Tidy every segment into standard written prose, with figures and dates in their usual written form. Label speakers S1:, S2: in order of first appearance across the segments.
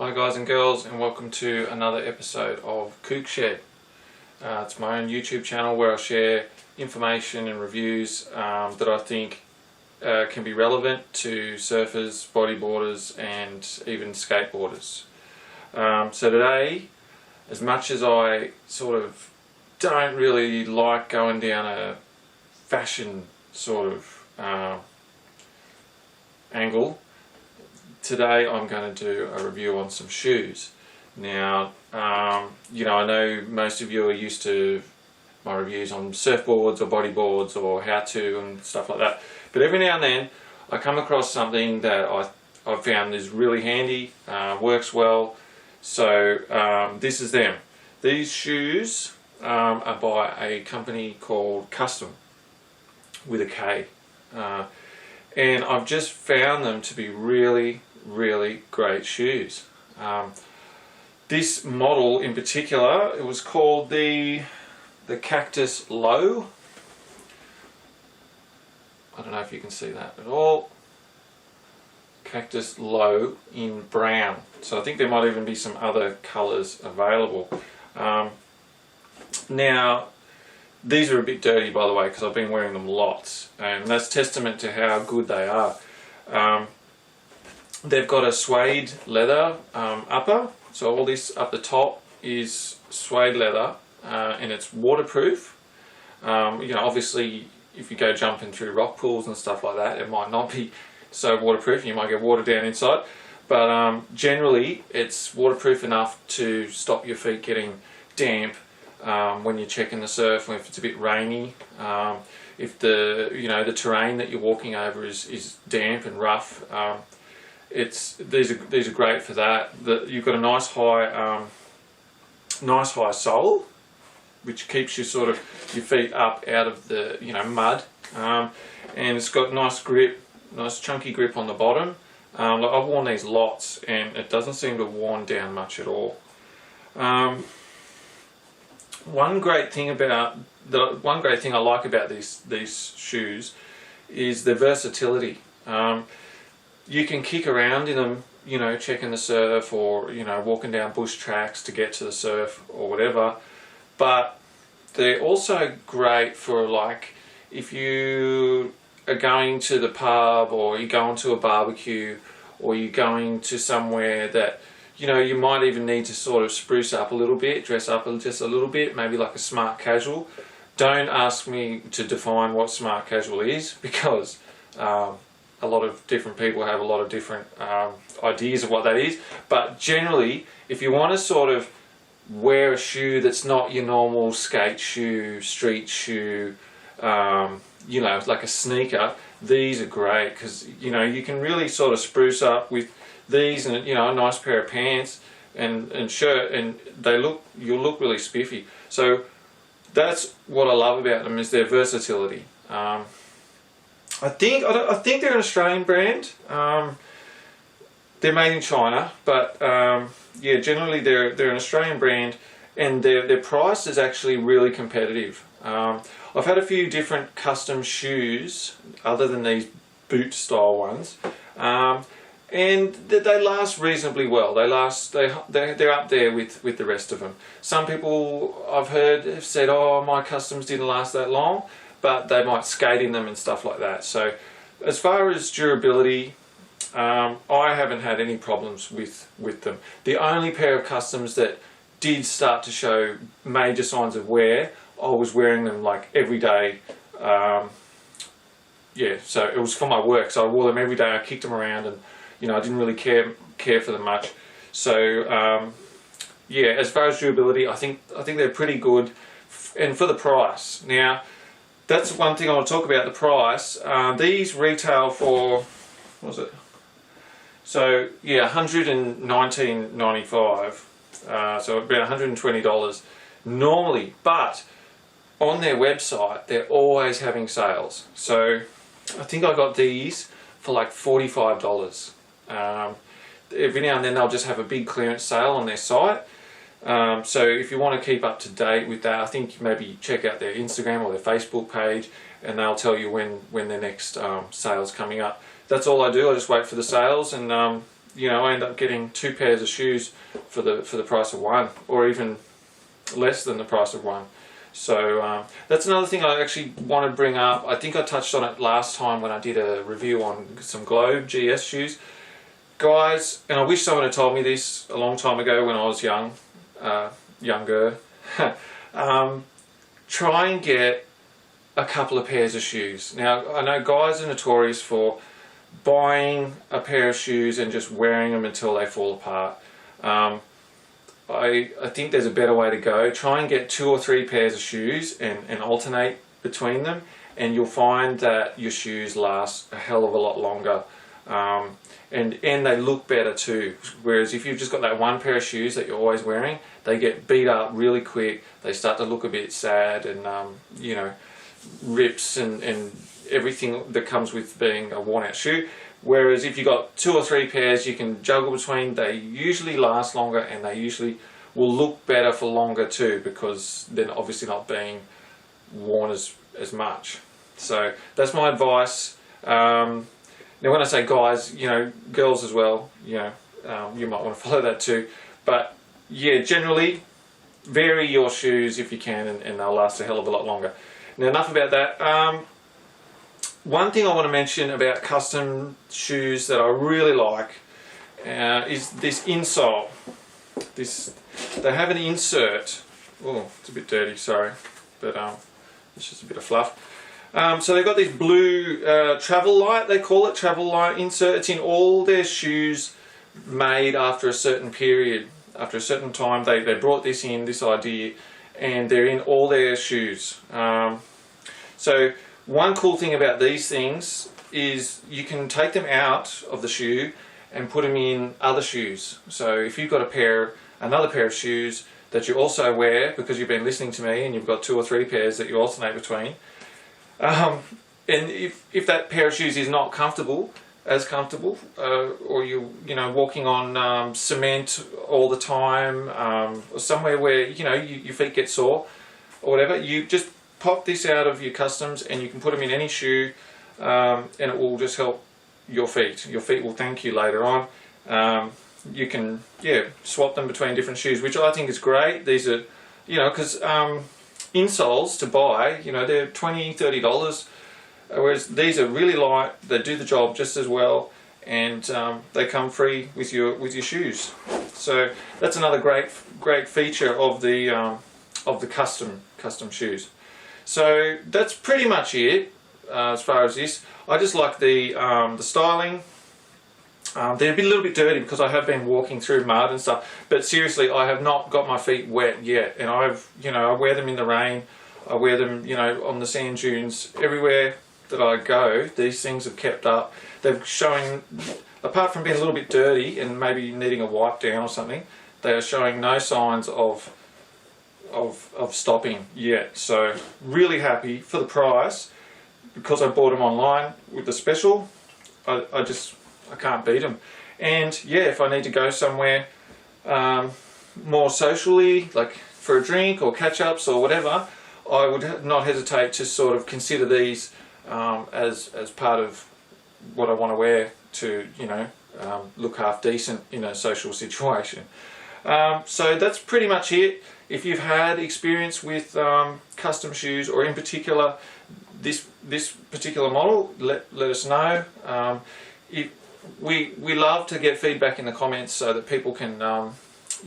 S1: Hi guys and girls, and welcome to another episode of Kook Shed. It's my own YouTube channel where I share information and reviews that I think can be relevant to surfers, bodyboarders and even skateboarders. So today, as much as I sort of don't really like going down a fashion sort of angle, today I'm going to do a review on some shoes. Now, I know most of you are used to my reviews on surfboards or bodyboards or how-to and stuff like that. But every now and then I come across something that I've found is really handy, works well. So this is them. These shoes are by a company called Custom with a K. And I've just found them to be really great shoes. This model in particular, it was called the Cactus Low. I don't know if you can see that at all. Cactus Low in brown. So I think there might even be some other colours available. Now, these are a bit dirty, by the way, because I've been wearing them lots, and that's testament to how good they are. They've got a suede leather upper, so all this up the top is suede leather, and it's waterproof. Obviously, if you go jumping through rock pools and stuff like that, it might not be so waterproof. You might get water down inside, but generally, it's waterproof enough to stop your feet getting damp when you're checking the surf, if it's a bit rainy, if the terrain that you're walking over is damp and rough. These are great for that. You've got a nice high sole, which keeps your feet up out of the mud, and it's got nice grip, nice chunky grip on the bottom. I've worn these lots, and it doesn't seem to have worn down much at all. One great thing I like about these shoes is their versatility. You can kick around in them, checking the surf, or walking down bush tracks to get to the surf or whatever. But they're also great for, like, if you are going to the pub, or you're going to a barbecue, or you're going to somewhere that you might even need to sort of spruce up a little bit, dress up just a little bit, maybe like a smart casual. Don't ask me to define what smart casual is, because a lot of different people have a lot of different ideas of what that is. But generally, if you want to sort of wear a shoe that's not your normal skate shoe, street shoe, like a sneaker, these are great, because you can really sort of spruce up with these and a nice pair of pants and shirt, and you'll look really spiffy. So that's what I love about them, is their versatility. I think they're an Australian brand. They're made in China, but generally they're an Australian brand, and their price is actually really competitive. I've had a few different custom shoes other than these boot style ones. And they last reasonably well. They're up there with the rest of them. Some people I've heard have said, "Oh, my customs didn't last that long," but they might skate in them and stuff like that. So, as far as durability, I haven't had any problems with them. The only pair of customs that did start to show major signs of wear, I was wearing them like every day. So it was for my work, so I wore them every day. I kicked them around, and I didn't really care for them much. So as far as durability, I think they're pretty good, and for the price. Now, that's one thing I want to talk about, the price. These retail for, what was it? So $119.95. So about $120 normally, but on their website they're always having sales. So I think I got these for like $45. Every now and then they'll just have a big clearance sale on their site. So if you want to keep up to date with that, I think maybe check out their Instagram or their Facebook page, and they'll tell you when their next sale's coming up. That's all I do. I just wait for the sales, and you know, I end up getting 2 pairs of shoes for the price of one, or even less than the price of one. So that's another thing I actually want to bring up. I think I touched on it last time when I did a review on some Globe GS shoes. Guys, and I wish someone had told me this a long time ago when I was younger, try and get a couple of pairs of shoes. Now, I know guys are notorious for buying a pair of shoes and just wearing them until they fall apart. I think there's a better way to go. Try and get 2 or 3 pairs of shoes and alternate between them, and you'll find that your shoes last a hell of a lot longer. And they look better too. Whereas if you've just got that one pair of shoes that you're always wearing, they get beat up really quick. They start to look a bit sad, and you know, rips and everything that comes with being a worn out shoe. Whereas if you've got 2 or 3 pairs you can juggle between, they usually last longer, and they usually will look better for longer too, because they're obviously not being worn as much. So that's my advice. Now when I say guys, you know, girls as well, you know, you might want to follow that too. But yeah, generally vary your shoes if you can, and they'll last a hell of a lot longer. Now enough about that. One thing I want to mention about custom shoes that I really like is this insole. They have an insert. Oh, it's a bit dirty, sorry, but it's just a bit of fluff. So they've got this blue travel light, they call it, travel light insert. It's in all their shoes made after a certain period, after a certain time. They brought this idea, and they're in all their shoes. So one cool thing about these things is you can take them out of the shoe and put them in other shoes. So if you've got another pair of shoes that you also wear because you've been listening to me and you've got 2 or 3 pairs that you alternate between, and if that pair of shoes is not as comfortable, or you know, walking on cement all the time, or somewhere where, you know, your feet get sore or whatever, you just pop this out of your customs and you can put them in any shoe, and it will just help your feet. Your feet will thank you later on. You can, yeah, swap them between different shoes, which I think is great. These are, you know, because insoles to buy, you know, they're $20, $30, whereas these are really light. They do the job just as well, and they come free with your shoes. So that's another great feature of the custom shoes. So that's pretty much it as far as this. I just like the styling. They're a little bit dirty because I have been walking through mud and stuff, but seriously, I have not got my feet wet yet, and I wear them in the rain, I wear them, you know, on the sand dunes, everywhere that I go. These things have kept up. They're showing, apart from being a little bit dirty and maybe needing a wipe down or something, they are showing no signs of stopping yet. So really happy for the price, because I bought them online with the special. I can't beat them. And yeah, if I need to go somewhere more socially, like for a drink or catch-ups or whatever, I would not hesitate to sort of consider these as part of what I want to wear to, you know, look half decent in a social situation. So that's pretty much it. If you've had experience with custom shoes, or in particular this particular model, let us know. We love to get feedback in the comments so that people can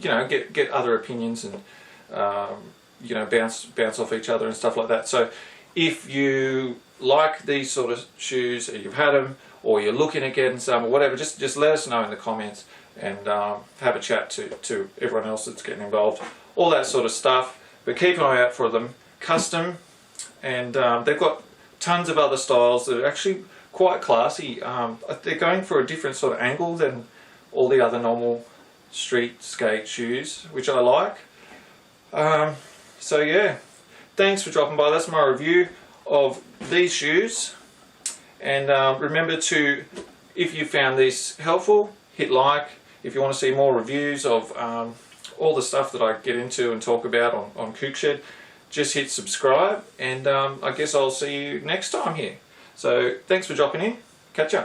S1: you know, get other opinions and you know, bounce off each other and stuff like that. So if you like these sort of shoes, or you've had them, or you're looking at getting some, or whatever, just let us know in the comments, and have a chat to everyone else that's getting involved, all that sort of stuff. But keep an eye out for them. Custom, and they've got tons of other styles that are actually quite classy. They're going for a different sort of angle than all the other normal street skate shoes, which I like. So yeah, thanks for dropping by. That's my review of these shoes, and remember to, if you found this helpful, hit like. If you want to see more reviews of all the stuff that I get into and talk about on Kookshed, just hit subscribe, and I guess I'll see you next time here. So thanks for dropping in. Catch ya.